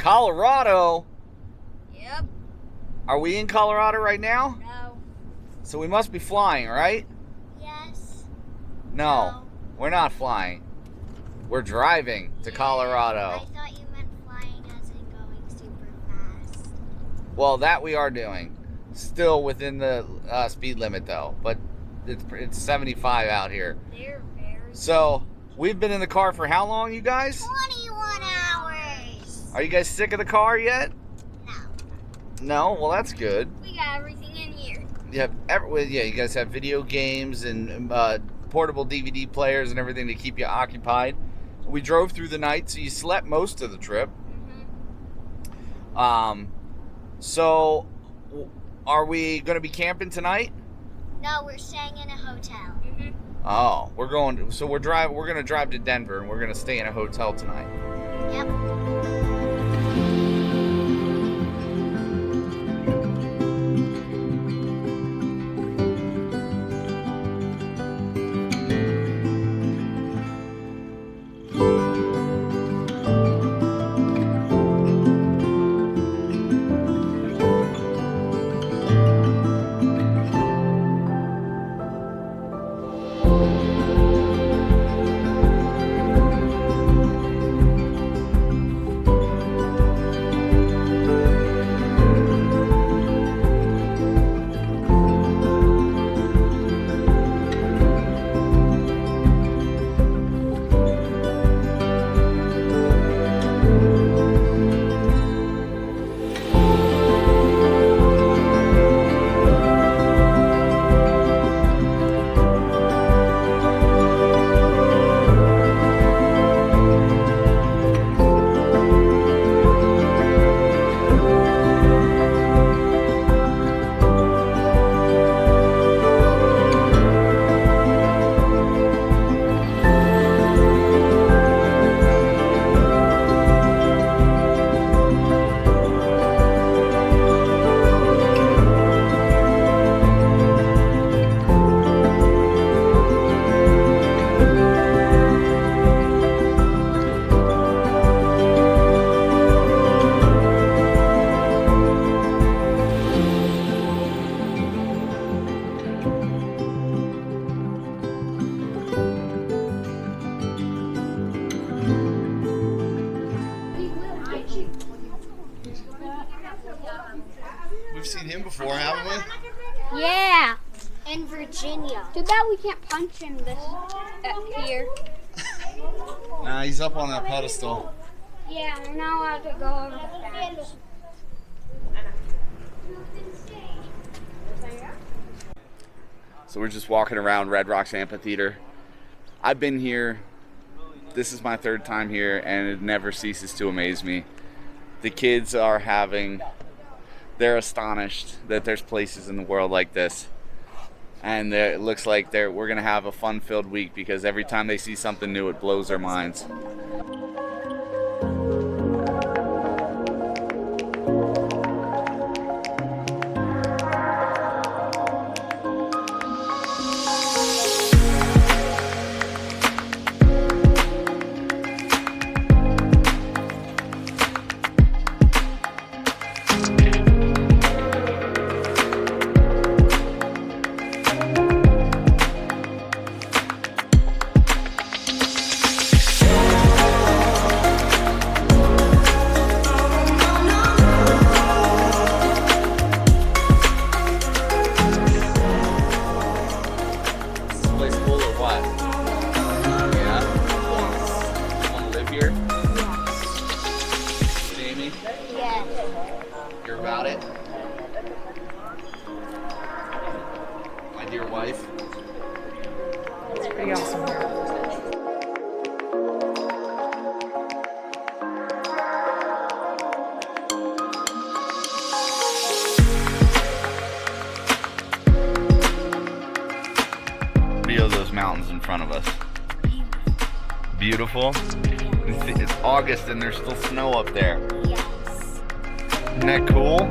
Colorado? Yep. Are we in Colorado right now? No. So we must be flying, right? Yes. No, we're not flying. We're driving to Colorado. I thought you meant flying as in going super fast. Well, that we are doing. Still within the speed limit, though. But it's 75 out here. They're very... So, we've been in the car for how long, you guys? 21 hours. Are you guys sick of the car yet? No. No? Well, that's good. We got everything in here. You guys have video games and portable DVD players and everything to keep you occupied. We drove through the night, so you slept most of the trip. Mm-hmm. So, are we going to be camping tonight? No, we're staying in a hotel. Mm-hmm. Oh, we're going to drive to Denver, and we're going to stay in a hotel tonight. Yep. We've seen him before, haven't we? Yeah. In Virginia. Too bad we can't punch him here. Nah, he's up on that pedestal. Yeah, we're not allowed to go over the fence. So we're just walking around Rocks Amphitheater. I've been here. This is my third time here, and it never ceases to amaze me. The kids are they're astonished that there's places in the world like this. And it looks like we're going to have a fun-filled week because every time they see something new, it blows their minds. Mountains in front of us. Beautiful. It's August and there's still snow up there. Yes. Isn't that cool?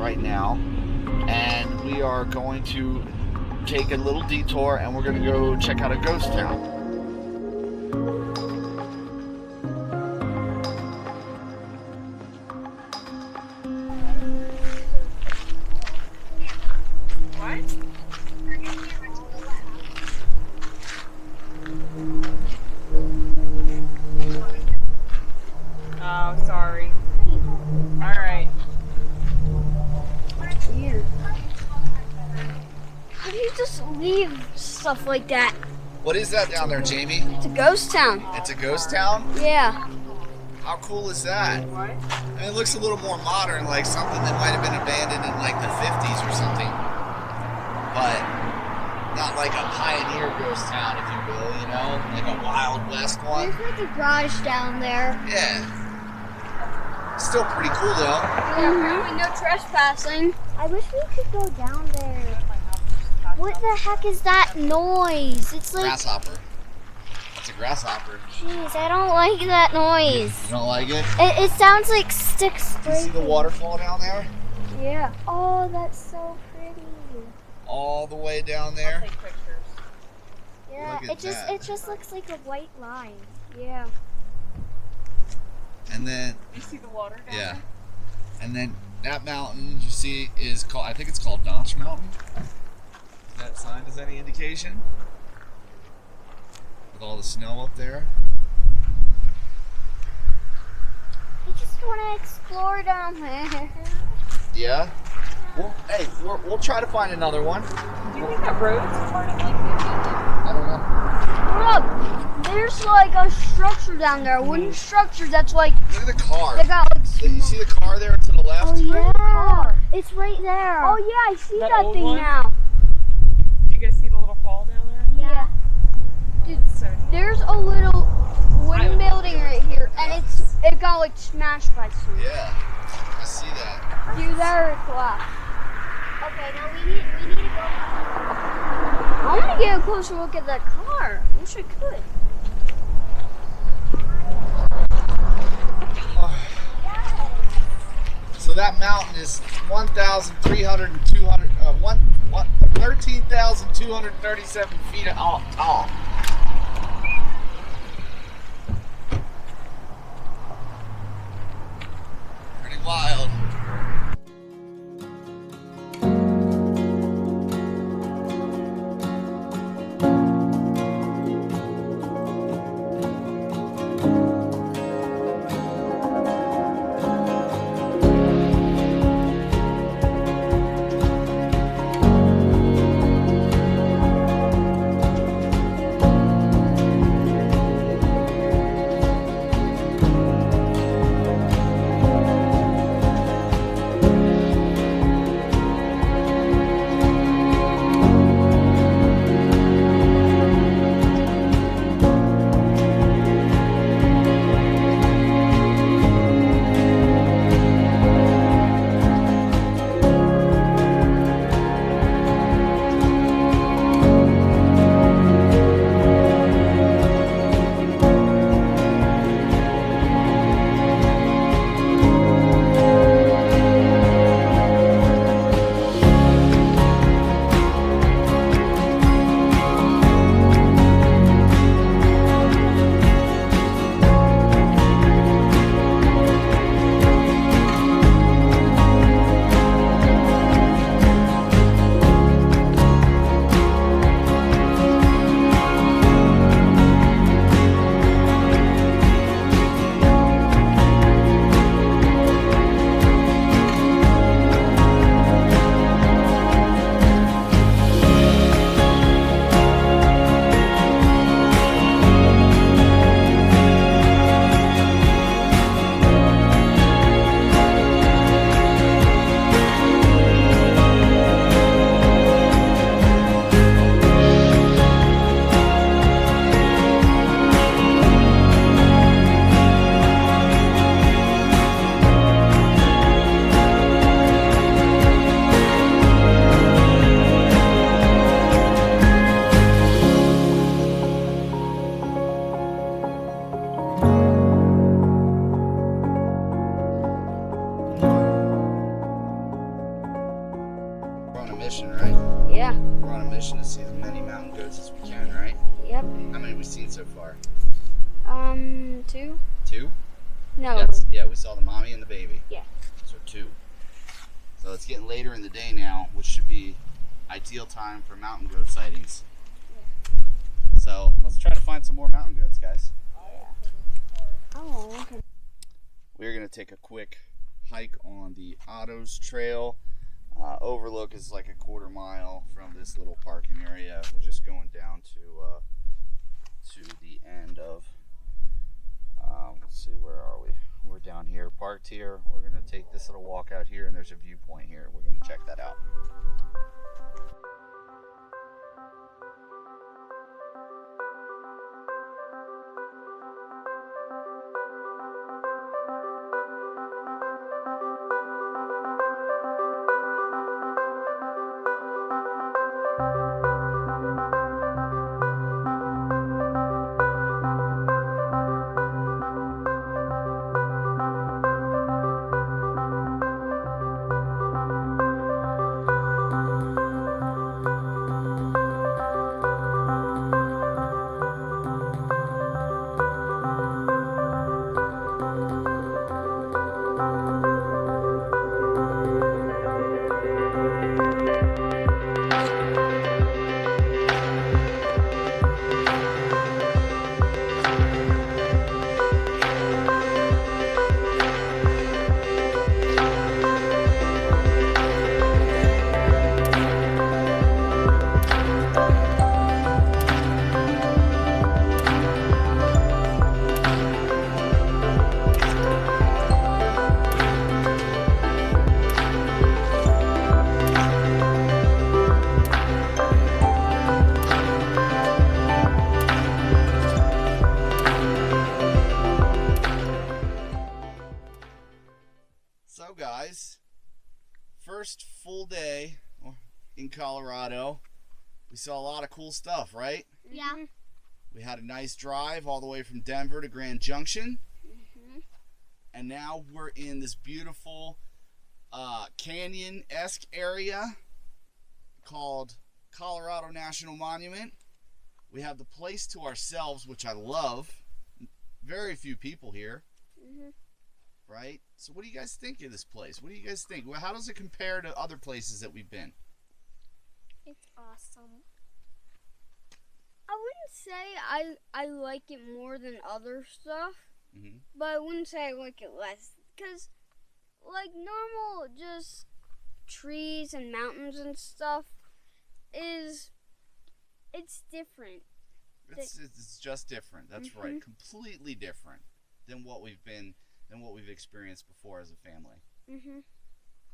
right now, and we are going to take a little detour, and we're going to go check out a ghost town. What? Oh, sorry. Alright. Weird. How do you just leave stuff like that? What is that down there, Jamie? It's a ghost town. It's a ghost town? Yeah. How cool is that? What? I mean, it looks a little more modern, like something that might have been abandoned in like the 50s or something. But not like a pioneer ghost town, if you will, you know? Like a Wild West one. There's like a garage down there. Yeah. Still pretty cool though. Apparently no trespassing. I wish we could go down there. What the heck is that noise? It's like, Grasshopper. It's a grasshopper. jeez, I don't like that noise. You don't like it? It sounds like sticks Do you see the breaking. waterfall down there? Yeah. Oh, that's so pretty. All the way down there? Take pictures. Yeah, Look at that. it just looks like a white line. Yeah. And then, You see the water down yeah. there? And then that mountain you see is called, I think it's called Notch Mountain. Is that sign is any indication? With all the snow up there. I just want to explore down there. Yeah. Well, hey, we'll try to find another one. Do you think that road's part of like the I don't know. Look, there's like a structure down there, a wooden structure that's like, Look at the car. they got like You see the car there to the left? Oh yeah, it's right there. Oh yeah, I see That that old thing one? now. Do you guys see the little fall down there? Yeah. Dude, So neat. there's a little wooden building right here, and it got like smashed by something. Yeah. I see that. Dude, there it's left. Okay, now we need to go. I want to get a closer look at that car. I wish I could. So that mountain is 13,237 feet tall. Pretty wild. mission, right? Yeah. We're on a mission to see as many mountain goats as we can, right? Yep. How many have we seen so far? 2? 2? No. Yeah, we saw the mommy and the baby. Yeah. So 2. So it's getting later in the day now, which should be ideal time for mountain goat sightings. Yeah. So let's try to find some more mountain goats, guys. Oh, okay. We're going to take a quick hike on the Otto Trail. Overlook is like a quarter mile from this little parking area. We're just going down to the end of, let's see, where are we? We're down here, parked here. We're going to take this little walk out here, and there's a viewpoint here. We're going to check that out. So guys, first full day in Colorado. We saw a lot of cool stuff, right? Yeah. We had a nice drive all the way from Denver to Grand Junction. And now we're in this beautiful canyon-esque area called Colorado National Monument. We have the place to ourselves, which I love. Very few people here. Right? So what do you guys think of this place? What do you guys think? Well, how does it compare to other places that we've been? It's awesome. I wouldn't say I like it more than other stuff, but I wouldn't say I like it less. Because, like, normal just trees and mountains and stuff it's different. It's just different. That's right. Completely different than what we've experienced before as a family.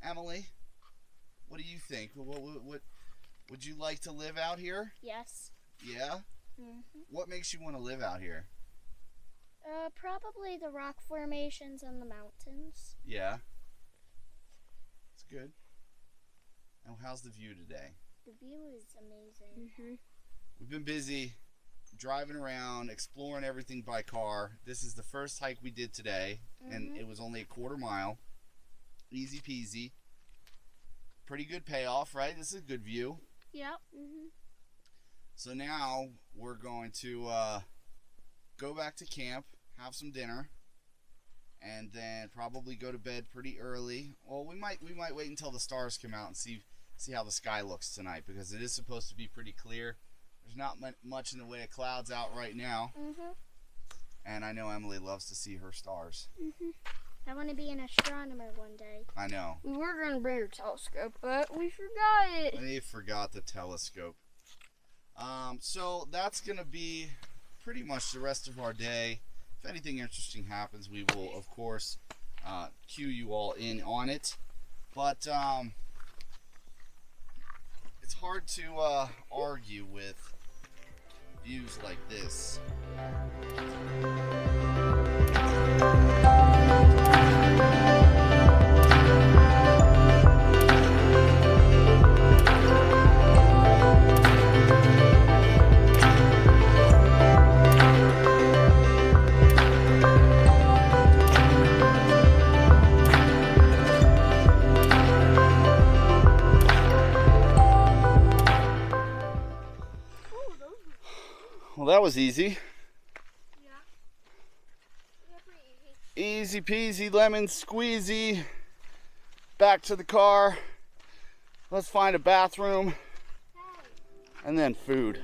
Emily, what do you think? What would you like to live out here? Yes. Yeah? What makes you want to live out here? Probably the rock formations and the mountains. Yeah. It's good. And how's the view today? The view is amazing. We've been busy driving around, exploring everything by car. This is the first hike we did today, and it was only a quarter mile. Easy peasy. Pretty good payoff, right? This is a good view. Yep. So now we're going to go back to camp, have some dinner, and then probably go to bed pretty early. Well, we might wait until the stars come out and see how the sky looks tonight, because it is supposed to be pretty clear. There's not much in the way of clouds out right now. And I know Emily loves to see her stars. I want to be an astronomer one day. I know. We were going to bring our telescope, but we forgot it. They forgot the telescope. So that's going to be pretty much the rest of our day. If anything interesting happens, we will, of course, cue you all in on it. But it's hard to argue with views like this. that was easy. Yeah. Pretty easy. Easy peasy lemon squeezy. Back to the car. Let's find a bathroom. And then food.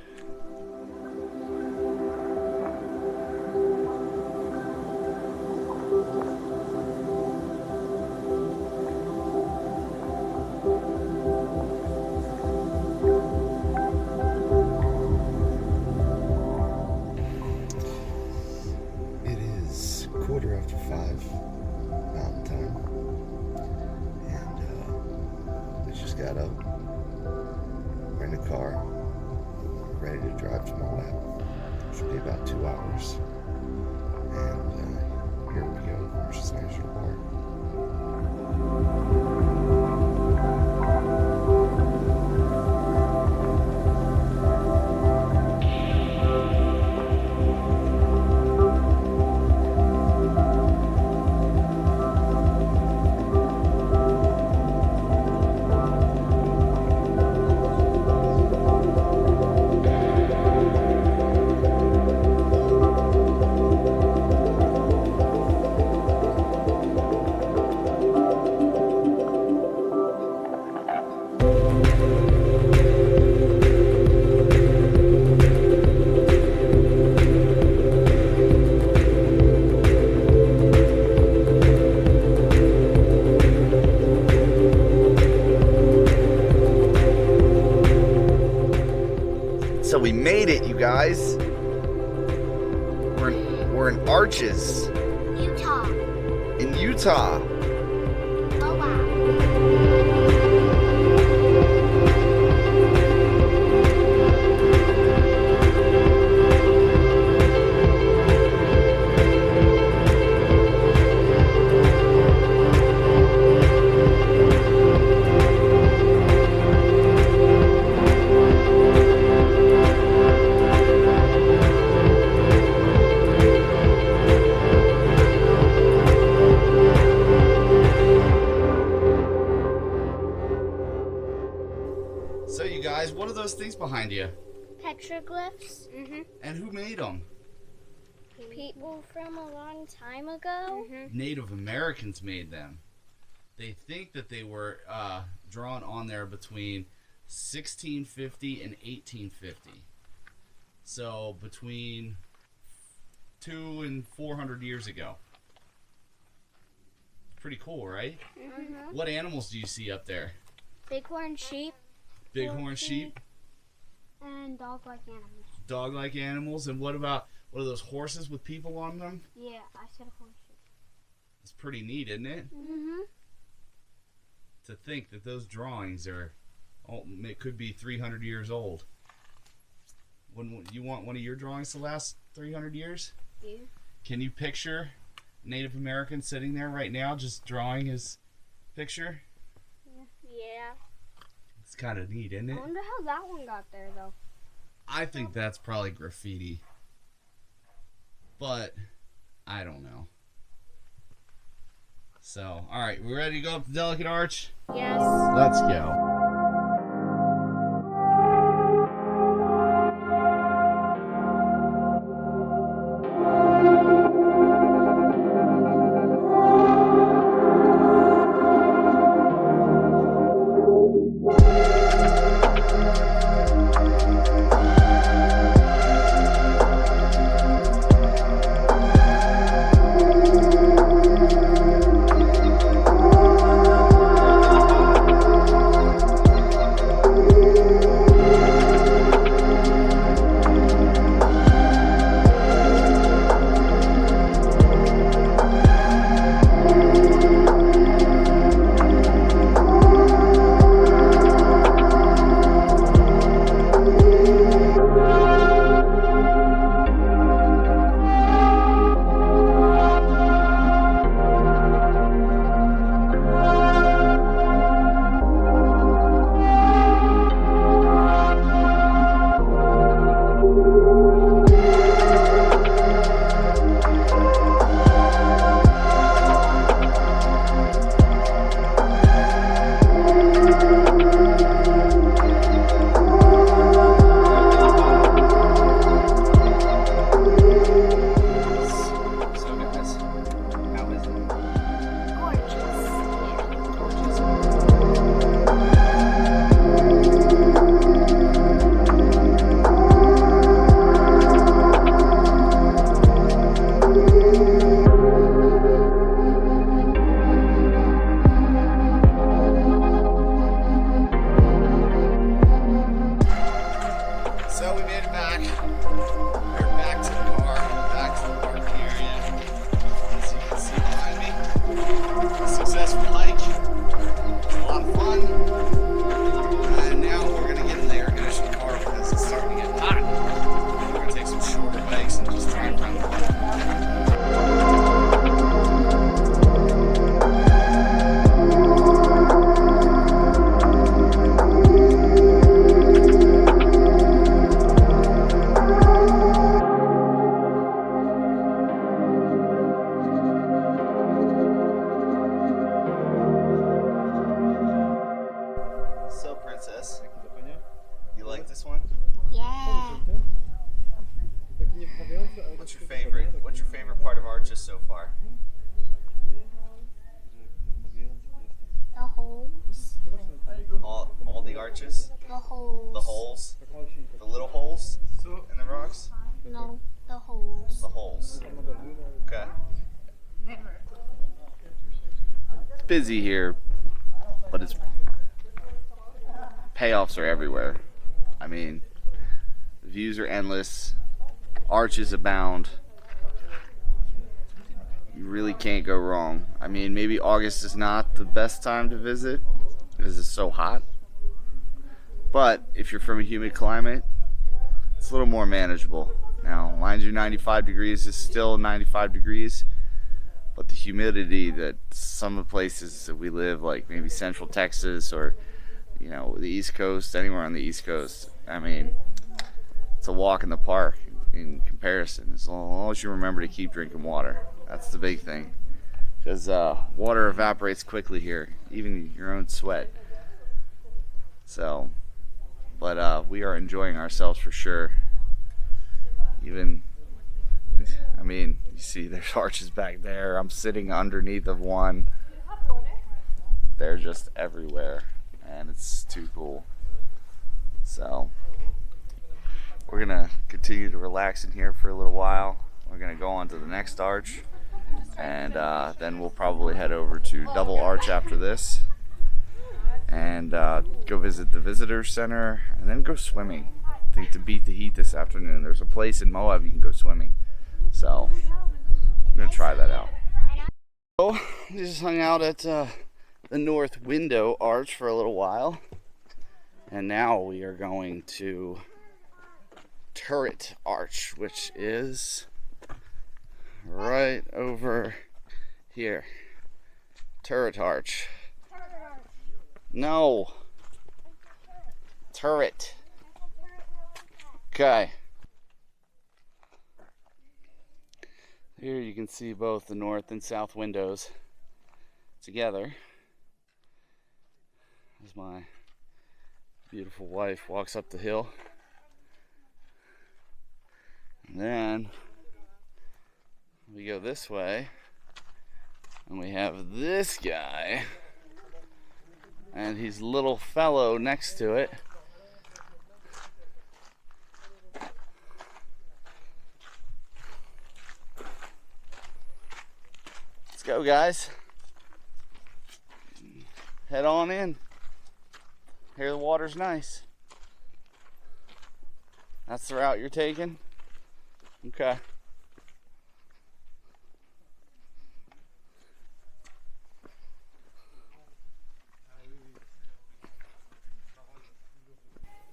It is 5:15 Mountain Time, and we just got up. We're in the car, ready to drive to Moab. Should be about 2 hours. And here we go. There's a nice bar. So we made it, you guys. We're in Arches, Utah. in Utah. Moab. So you guys, what are those things behind you? Petroglyphs. And who made them? People from a long time ago. Native Americans made them. They think that they were drawn on there between 1650 and 1850. So between 200 and 400 years ago. Pretty cool, right? What animals do you see up there? Bighorn sheep. Bighorn sheep, And dog-like animals. dog-like animals, and what are those horses with people on them? Yeah, I said horses. It's pretty neat, isn't it? To think that those drawings it could be 300 years old. When you want one of your drawings to last 300 years? Yeah. Can you picture Native American sitting there right now just drawing his picture? Yeah. It's kind of neat, isn't I it? wonder how that one got there, though. I think that's probably graffiti. But I don't know. So, alright, we ready to go up the Delicate Arch? Yes. Let's go. back. We're back to the car, back to the parking area. As you can see behind me, successful hike. A lot of fun. And now we're gonna get in the air conditioned car because it's starting to get hot. We're gonna take some shorter hikes and just drive around the park. So, Princess, you like this one? Yeah. What's your favorite part of Arches so far? The holes. All the arches? The holes. The holes? The little holes in the rocks? No, the holes. The holes. Okay. It's busy here, but it's payoffs are everywhere. I mean, the views are endless. Arches abound. You really can't go wrong. I mean, maybe August is not the best time to visit because it's so hot. But if you're from a humid climate, it's a little more manageable. Now, mind you, 95 degrees is still 95 degrees, but the humidity that some of the places that we live, like maybe Central Texas or, you know, the East Coast, anywhere on the East Coast, I mean, it's a walk in the park in comparison, as long as you remember to keep drinking water. That's the big thing, because water evaporates quickly here, even your own sweat. So, but we are enjoying ourselves for sure. Even, I mean, you see there's arches back there. I'm sitting underneath of one. They're just everywhere, and it's too cool. So we're gonna continue to relax in here for a little while. We're gonna go on to the next arch, and then we'll probably head over to Double Arch after this, and go visit the visitor center, and then go swimming. I think to beat the heat this afternoon, there's a place in Moab you can go swimming. So I'm gonna try that out. So we just hung out at the north window arch for a little while, and now we are going to Turret Arch, which is right over here. Turret Arch. No. Turret. Okay. Here you can see both the north and south windows together as my beautiful wife walks up the hill. And then we go this way and we have this guy and his little fellow next to it. Let's go, guys. Head on in. Here the water's nice. That's the route you're taking? Okay.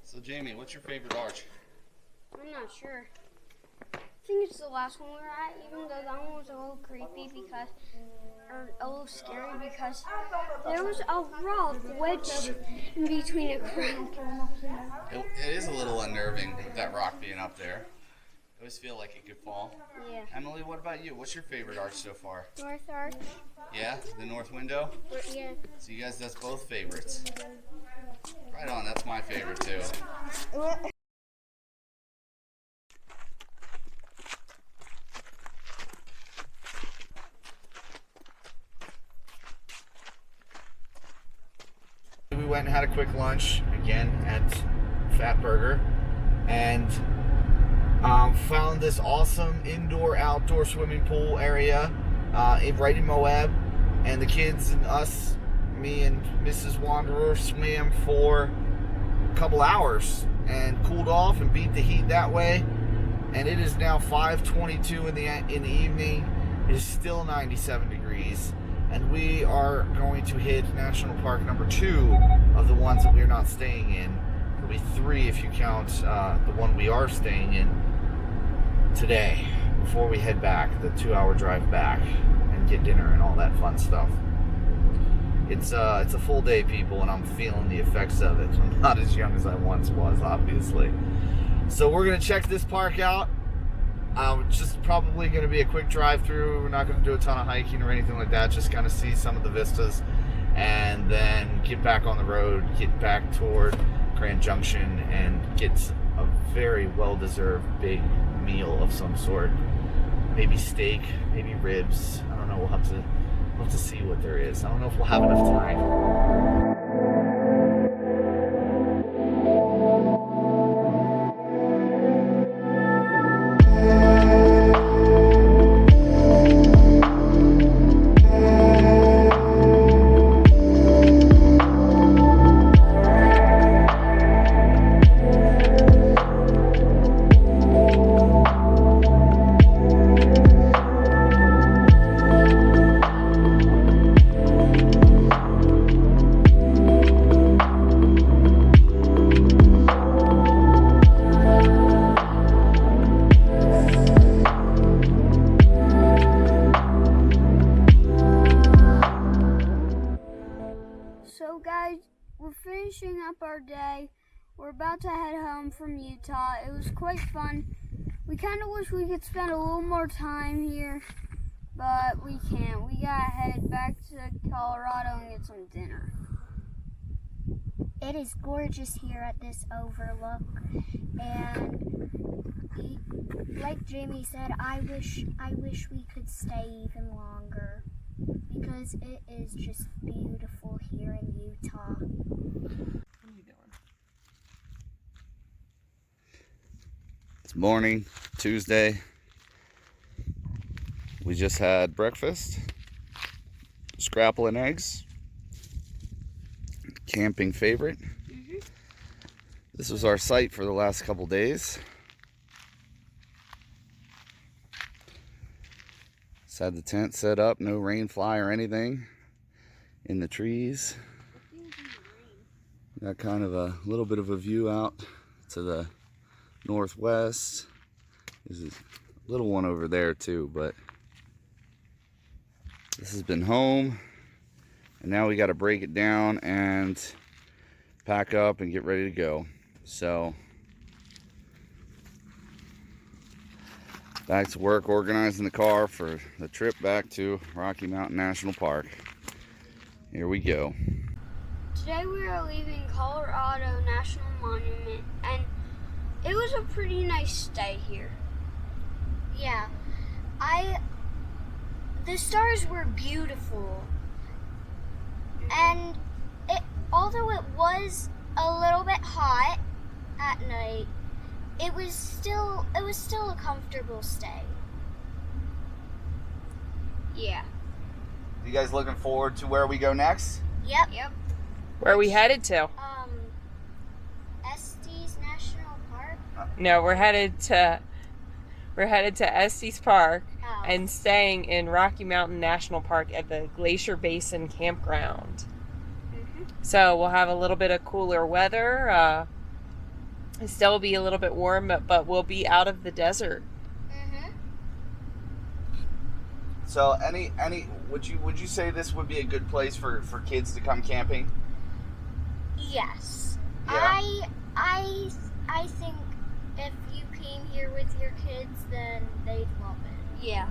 So Jamie, what's your favorite arch? I'm not sure. I think it's the last one we were at, even though that one was a little creepy because, or a little scary because there was a rock wedged in between a crack. It is a little unnerving, that rock being up there. I always feel like it could fall. Yeah. Emily, what about you? What's your favorite arch so far? North Arch. Yeah, the north window? Yeah. So you guys, that's both favorites. Right on, that's my favorite too. We went and had a quick lunch again at Fat Burger, and found this awesome indoor-outdoor swimming pool area right in Moab, and the kids and us, me and Mrs. Wanderer, swam for couple hours and cooled off and beat the heat that way. And it is now 5:22 in the evening. It is still 97 degrees. And we are going to hit National Park number 2 of the ones that we're not staying in. It'll be 3 if you count the one we are staying in today, before we head back, the 2-hour drive back and get dinner and all that fun stuff. It's a full day, people, and I'm feeling the effects of it. I'm not as young as I once was, obviously. So we're gonna check this park out. Just probably going to be a quick drive through. We're not going to do a ton of hiking or anything like that. Just kind of see some of the vistas and then get back on the road, get back toward Grand Junction and get a very well-deserved big meal of some sort. Maybe steak, maybe ribs. I don't know. We'll have to see what there is. I don't know if we'll have enough time. Finishing up our day. We're about to head home from Utah. It was quite fun. We kind of wish we could spend a little more time here, but we can't. We gotta head back to Colorado and get some dinner. It is gorgeous here at this overlook, and like Jamie said, I wish we could stay even longer, because it is just beautiful here in Utah. What are you doing? It's morning, Tuesday. We just had breakfast, scrapple and eggs, camping favorite. This was our site for the last couple days. Just had the tent set up, no rain fly or anything in the trees. Got kind of a little bit of a view out to the northwest. There's a little one over there too, but this has been home, and now we got to break it down and pack up and get ready to go. So back to work, organizing the car for the trip back to Rocky Mountain National Park. Here we go. Today we are leaving Colorado National Monument, and it was a pretty nice stay here. Yeah, the stars were beautiful, and although it was a little bit hot at night, it was still a comfortable stay. Yeah. You guys looking forward to where we go next? Yep. Where are we headed to? Estes National Park. No, we're headed to Estes Park and staying in Rocky Mountain National Park at the Glacier Basin Campground. So we'll have a little bit of cooler weather. It'll still be a little bit warm, but we'll be out of the desert. So would you say this would be a good place for kids to come camping? Yes. Yeah. I think if you came here with your kids, then they'd love it. Yeah.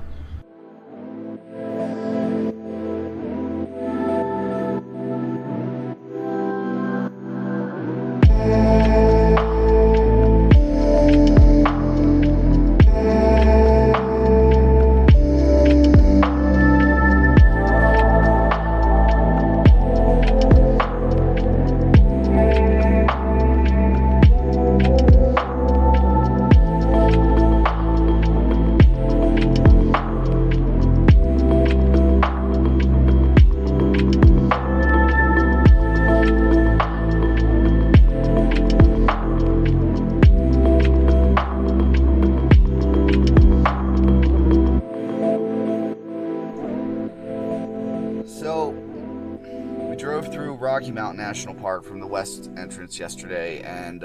Rocky Mountain National Park from the west entrance yesterday, and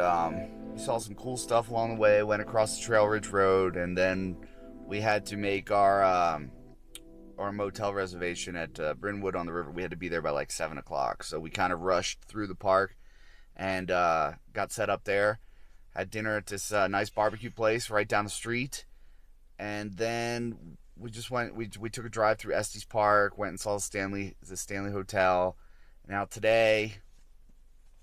we saw some cool stuff along the way. Went across the Trail Ridge Road, and then we had to make our motel reservation at Brynwood on the river. We had to be there by like 7 o'clock, so we kind of rushed through the park and got set up there. Had dinner at this nice barbecue place right down the street, and then we just went. We took a drive through Estes Park, went and saw the Stanley Hotel. Now today,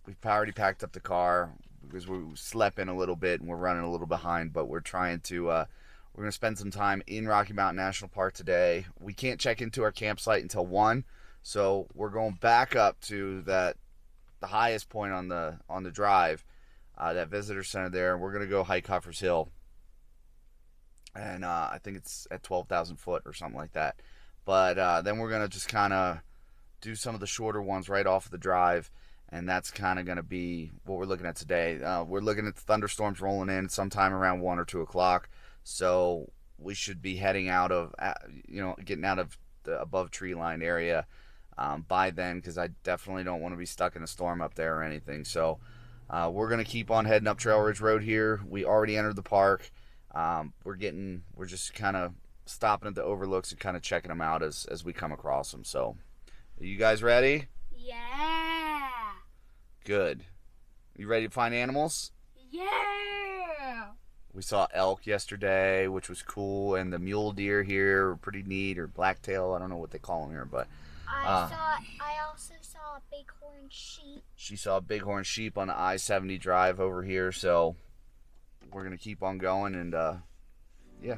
we've already packed up the car because we slept in a little bit and we're running a little behind. But we're trying to we're going to spend some time in Rocky Mountain National Park today. We can't check into our campsite until 1, so we're going back up to the highest point on the drive, that visitor center there, and we're going to go hike Huffer's Hill. And I think it's at 12,000 foot or something like that. But then we're going to just kind of do some of the shorter ones right off of the drive, and that's kind of going to be what we're looking at today. We're looking at the thunderstorms rolling in sometime around 1 or 2 o'clock, so we should be heading out of, getting out of the above tree line area by then, because I definitely don't want to be stuck in a storm up there or anything. So we're going to keep on heading up Trail Ridge Road here. We already entered the park. We're just kind of stopping at the overlooks and kind of checking them out as we come across them. So, are you guys ready? Yeah. Good. You ready to find animals? Yeah. We saw elk yesterday, which was cool, and the mule deer here are pretty neat, or blacktail. I don't know what they call them here, but I also saw a bighorn sheep. She saw a bighorn sheep on the I-70 drive over here, so we're gonna keep on going, and yeah.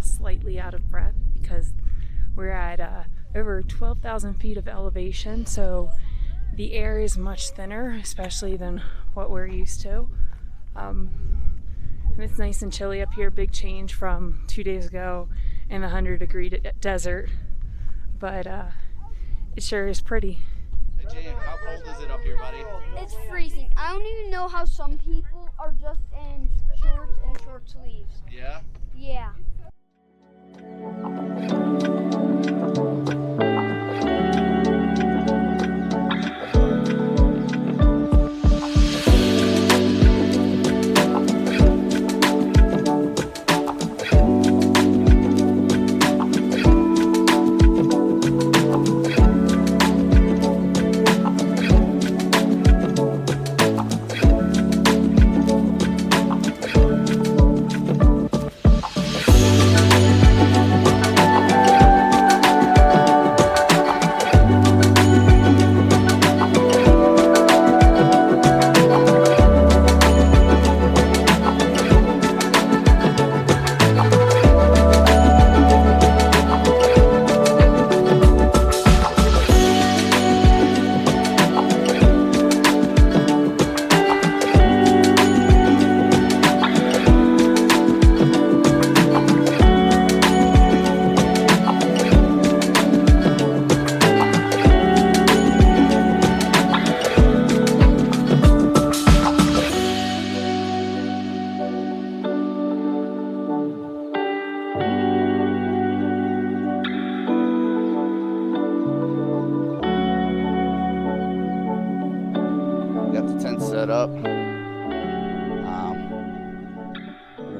Slightly out of breath because we're at over 12,000 feet of elevation, so the air is much thinner, especially than what we're used to. And it's nice and chilly up here, big change from 2 days ago in the 100-degree desert, but it sure is pretty. Hey Jane, how cold is it up here, buddy? It's freezing. I don't even know how some people are just in shorts and short sleeves. Yeah? Yeah.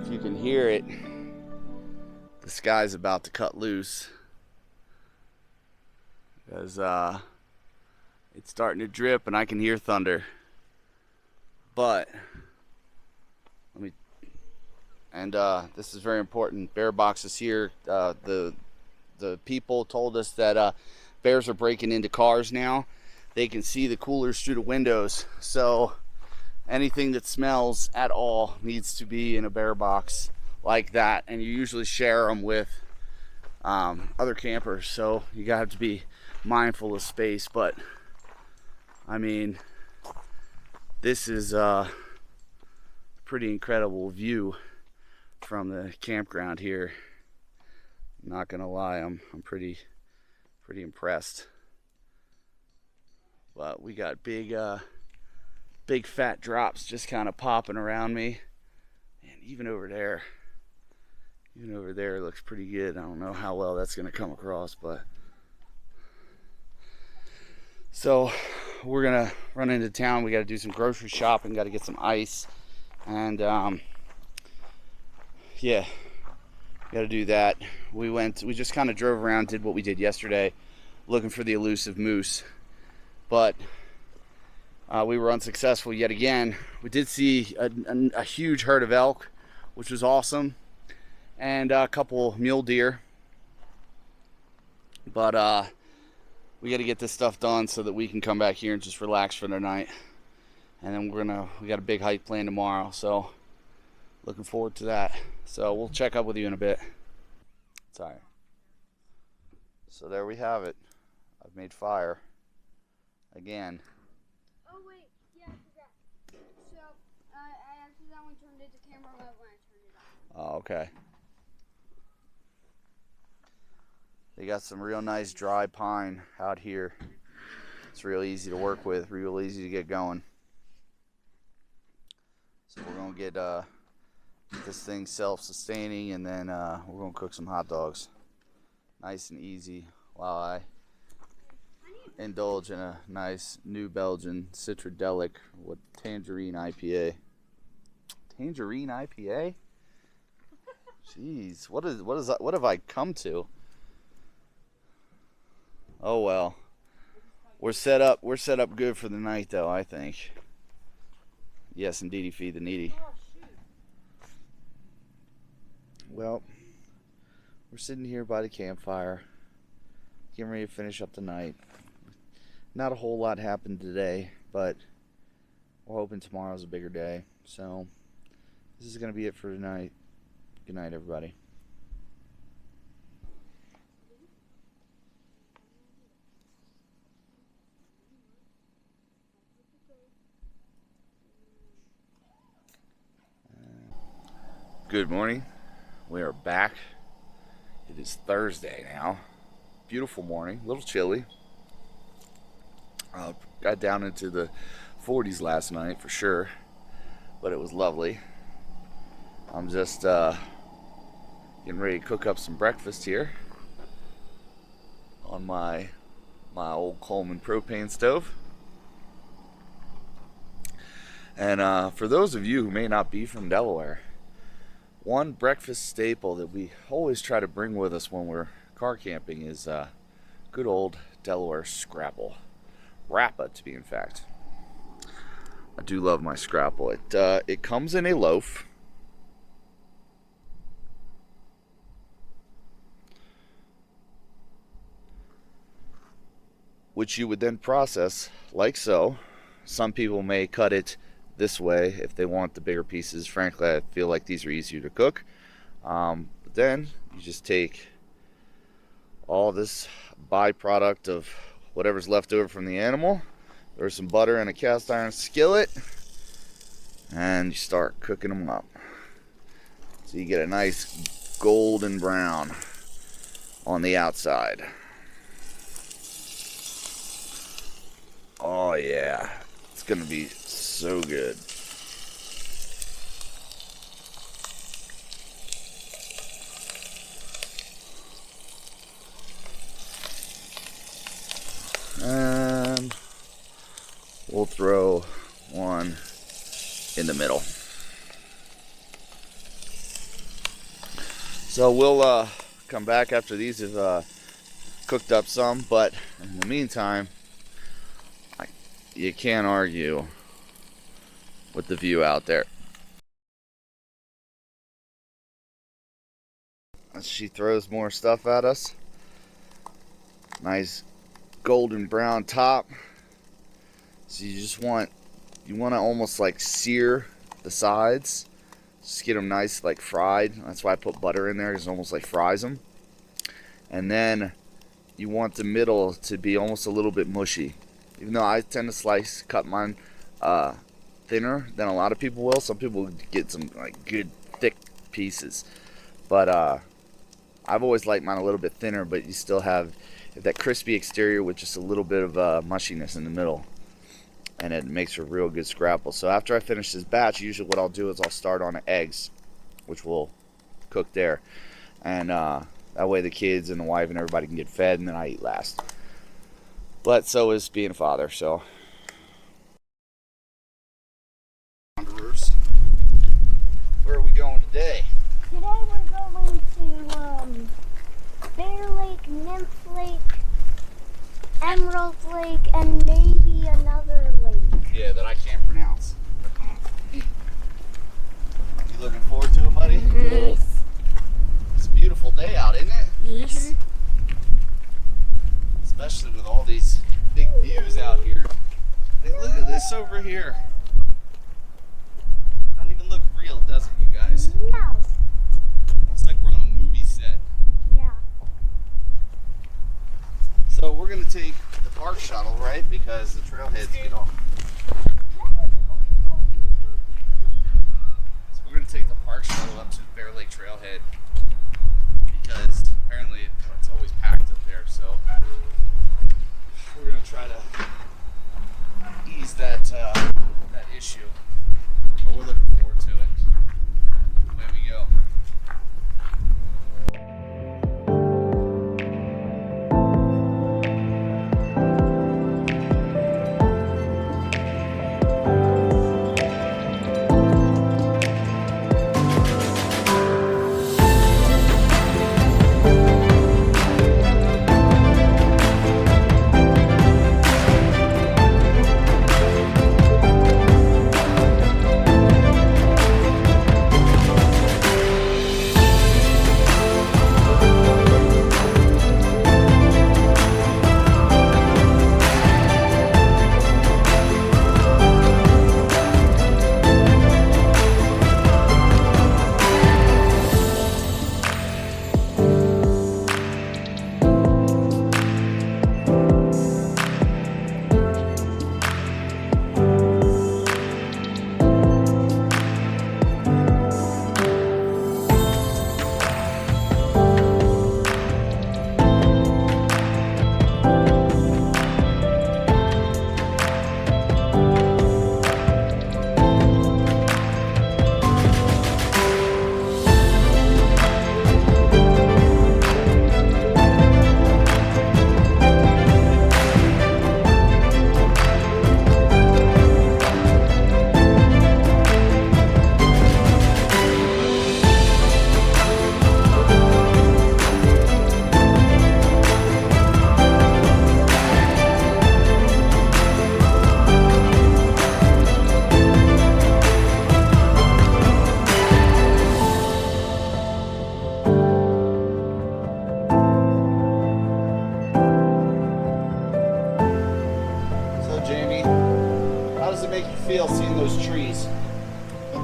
if you can hear it, the sky's about to cut loose. Because it's starting to drip and I can hear thunder. But this is very important. Bear boxes here. The people told us that bears are breaking into cars now. They can see the coolers through the windows. So anything that smells at all needs to be in a bear box like that. And you usually share them with other campers. So you got to be mindful of space. But I mean, this is a pretty incredible view from the campground here. I'm not gonna lie, I'm pretty impressed. But we got big fat drops just kind of popping around me, and even over there looks pretty good. I don't know how well that's gonna come across, but so we're gonna run into town. We got to do some grocery shopping, got to get some ice, and yeah, got to do that. We just kind of drove around, did what we did yesterday, looking for the elusive moose, but we were unsuccessful yet again. We did see a huge herd of elk, which was awesome, and a couple mule deer, but we got to get this stuff done so that we can come back here and just relax for the night. And then we got a big hike planned tomorrow, so looking forward to that. So we'll check up with you in a bit. Sorry. So there we have it. I've made fire again. Oh wait, yeah, I forgot. So I accidentally turned it to camera mode when I turned it on. Oh, okay. They got some real nice dry pine out here. It's real easy to work with, real easy to get going. So we're gonna get this thing self-sustaining, and then we're gonna cook some hot dogs. Nice and easy while I indulge in a nice New Belgian Citradelic with tangerine IPA. Tangerine IPA? Jeez, what have I come to? Oh well. We're set up good for the night though, I think. Yes, indeedy, feed the needy. Well, we're sitting here by the campfire, getting ready to finish up the night. Not a whole lot happened today, but we're hoping tomorrow's a bigger day. So this is going to be it for tonight. Good night, everybody. Good morning. We are back. It is Thursday now. Beautiful morning. A little chilly. Got down into the 40s last night for sure, but it was lovely. I'm just getting ready to cook up some breakfast here on my old Coleman propane stove. And for those of you who may not be from Delaware, one breakfast staple that we always try to bring with us when we're car camping is good old Delaware scrapple. Rappa, to be in fact. I do love my scrapple. It comes in a loaf. Which you would then process like so. Some people may cut it this way if they want the bigger pieces. Frankly, I feel like these are easier to cook. But then you just take all this byproduct of whatever's left over from the animal. There's some butter in a cast iron skillet, and you start cooking them up. So you get a nice golden brown on the outside. Oh yeah, it's gonna be so good. And we'll throw one in the middle. So we'll come back after these have cooked up some, but in the meantime, you can't argue with the view out there. As she throws more stuff at us. Nice golden brown top. So you want to almost like sear the sides. Just get them nice, like fried. That's why I put butter in there, because it almost like fries them. And then you want the middle to be almost a little bit mushy. Even though I tend to cut mine thinner than a lot of people will. Some people get some like good thick pieces. But I've always liked mine a little bit thinner, but you still have that crispy exterior with just a little bit of mushiness in the middle. And it makes a real good scrapple. So after I finish this batch, usually what I'll do is I'll start on eggs, which will cook there. And that way the kids and the wife and everybody can get fed, and then I eat last. But so is being a father, so. Where are we going today? Today we're going to Bear Lake, Nymph Lake, Emerald Lake, and maybe another lake. Yeah, that I can't pronounce. You looking forward to it, buddy? Yes. It's a beautiful day out, isn't it? Yes. Especially with all these big views out here. Hey, look at this over here. Doesn't even look real, does it, you guys? No. It's like we're on a movie set. Yeah. So we're gonna take the park shuttle, right? Because the trailheads get off. So we're gonna take the park shuttle up to the Bear Lake Trailhead because apparently it's always packed up there. So we're gonna try to ease that that issue. But we're looking forward to it. Away we go.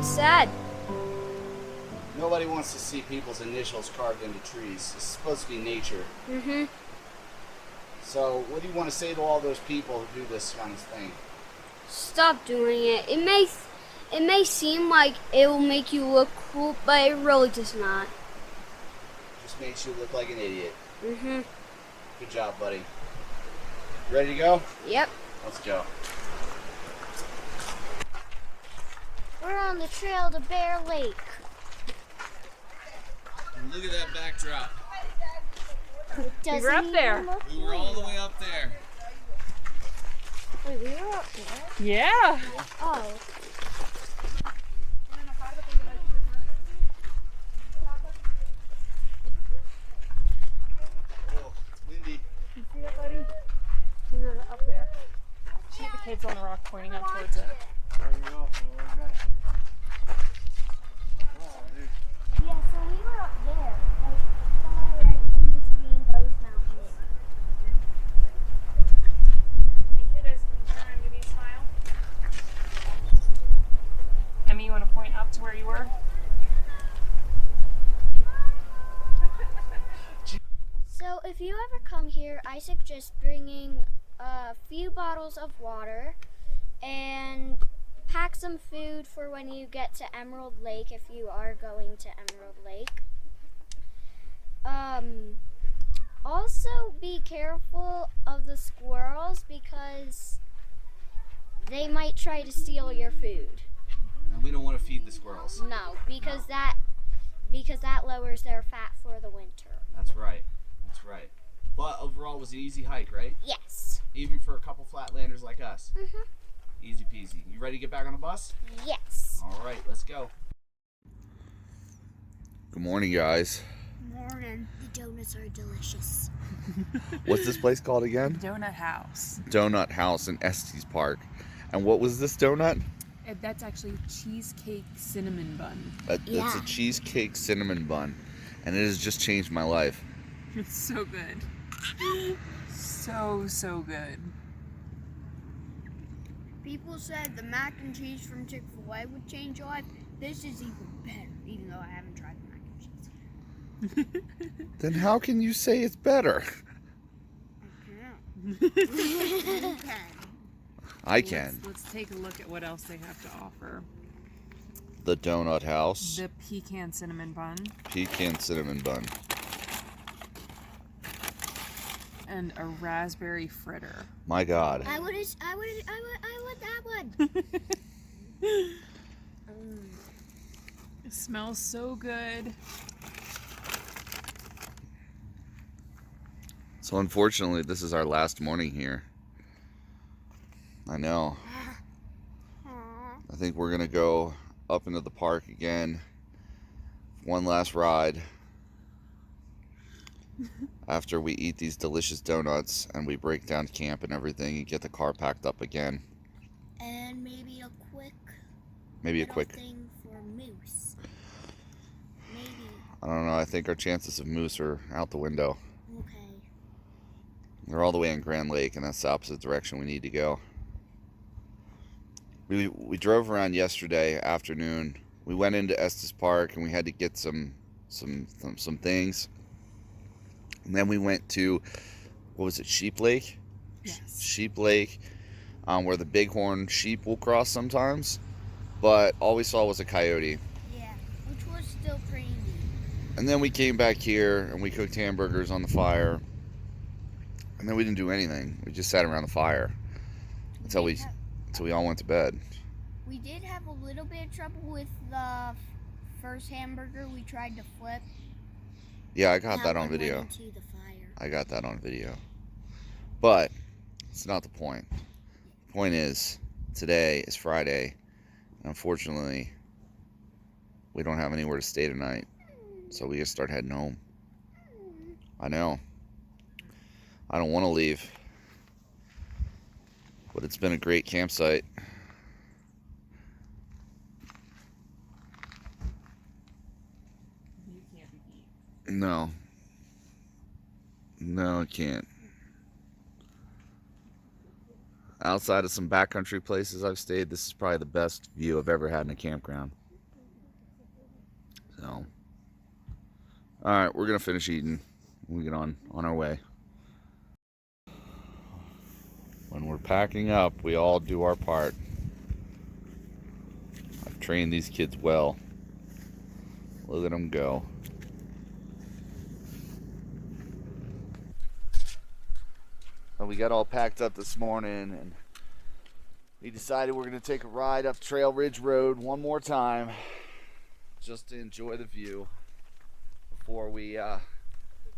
Sad. Nobody wants to see people's initials carved into trees. It's supposed to be nature. Mm-hmm. So what do you want to say to all those people who do this kind of thing? Stop doing it. It may seem like it will make you look cool, but it really does not. Just makes you look like an idiot. Mm-hmm. Good job, buddy. Ready to go? Yep. Let's go. We're on the trail to Bear Lake. And look at that backdrop. We were up there. We were all the way up there. Wait, we were up there? Yeah. Oh. It's on the rock pointing up towards it. Yeah, so we were up there, like somewhere right in between those mountains. Hey kiddos, can you turn and give me a smile? Emmy, you want to point up to where you were? So if you ever come here, I suggest bringing a few bottles of water and pack some food for when you get to Emerald Lake if you are going to Emerald Lake. Also be careful of the squirrels because they might try to steal your food. And we don't want to feed the squirrels. No, because that lowers their fat for the winter. That's right. That's right. But overall, it was an easy hike, right? Yes. Even for a couple flatlanders like us. Mhm. Easy peasy. You ready to get back on the bus? Yes. All right, let's go. Good morning, guys. Morning. The donuts are delicious. What's this place called again? Donut House. Donut House in Estes Park. And what was this donut? That's actually cheesecake cinnamon bun. It's Yeah. a cheesecake cinnamon bun. And it has just changed my life. It's so good. So good. People said the mac and cheese from Chick-fil-A would change your life. This is even better, even though I haven't tried the mac and cheese. Then how can you say it's better? I can. Let's take a look at what else they have to offer. The Donut House. The pecan cinnamon bun Pecan cinnamon bun. and a raspberry fritter. My God. I want that one. It smells so good. So unfortunately, this is our last morning here. I know. I think we're gonna go up into the park again. One last ride. After we eat these delicious donuts and we break down camp and everything and get the car packed up again. And maybe a quick thing for moose. Maybe. I don't know. I think our chances of moose are out the window. Okay. They're all the way in Grand Lake, and that's the opposite direction we need to go. We drove around yesterday afternoon. We went into Estes Park and we had to get some things. And then we went to, what was it, Sheep Lake? Yes. Sheep Lake, where the bighorn sheep will cross sometimes. But all we saw was a coyote. Yeah, which was still pretty neat. And then we came back here and we cooked hamburgers on the fire. And then we didn't do anything. We just sat around the fire until we all went to bed. We did have a little bit of trouble with the first hamburger we tried to flip. Yeah, I got that on video. Went into the fire. I got that on video. But it's not the point. The point is, today is Friday. And unfortunately, we don't have anywhere to stay tonight. So we gotta start heading home. I know. I don't want to leave. But it's been a great campsite. You can't be beat. No. No, I can't. Outside of some backcountry places I've stayed, this is probably the best view I've ever had in a campground. So, alright, we're going to finish eating. We get on our way. When we're packing up, we all do our part. I've trained these kids well. Look at them go. Well, we got all packed up this morning and we decided we're going to take a ride up Trail Ridge Road one more time just to enjoy the view before we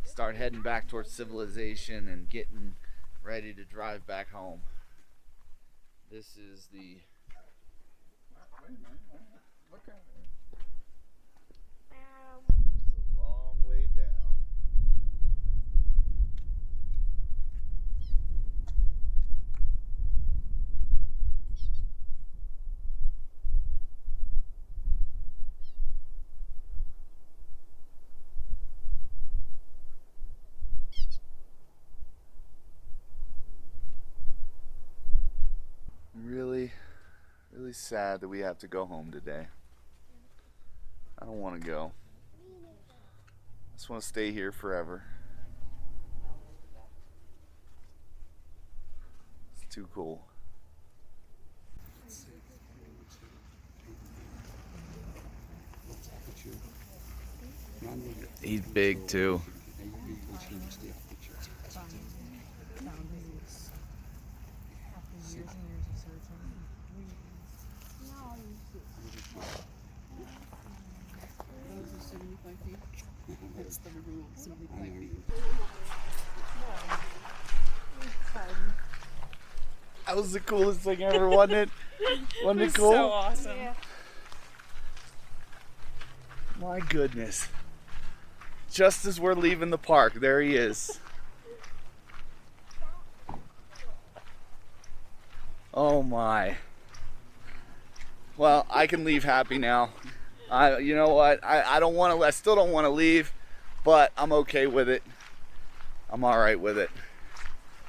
start heading back towards civilization and getting ready to drive back home. This is the... This is a long way down. sad that we have to go home today. I don't want to go. I just want to stay here forever. It's too cool. He's big too. That was the coolest thing ever, wasn't it? Wasn't it cool? So awesome. Yeah. My goodness. Just as we're leaving the park, there he is. Oh my. Well, I can leave happy now. You know what? I don't want to. I still don't want to leave, but I'm okay with it. I'm all right with it.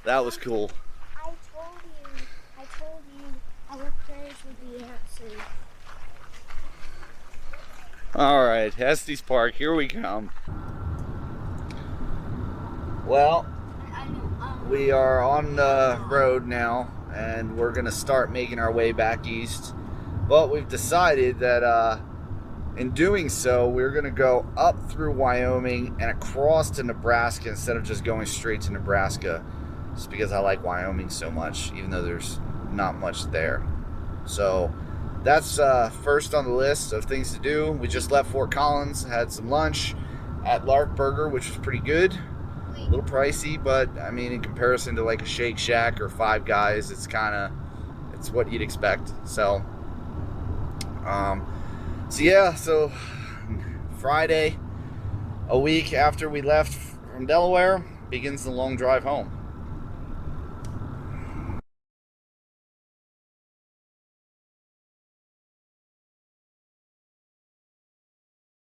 That was cool. I told you our prayers would be answered. All right, Estes Park, here we come. Well, we are on the road now, and we're gonna start making our way back east. But we've decided that in doing so, we're gonna go up through Wyoming and across to Nebraska instead of just going straight to Nebraska. Just because I like Wyoming so much, even though there's not much there. So that's first on the list of things to do. We just left Fort Collins, had some lunch at Lark Burger, which was pretty good. A little pricey, but I mean, in comparison to like a Shake Shack or Five Guys, it's what you'd expect. So so Friday, a week after we left from Delaware, begins the long drive home.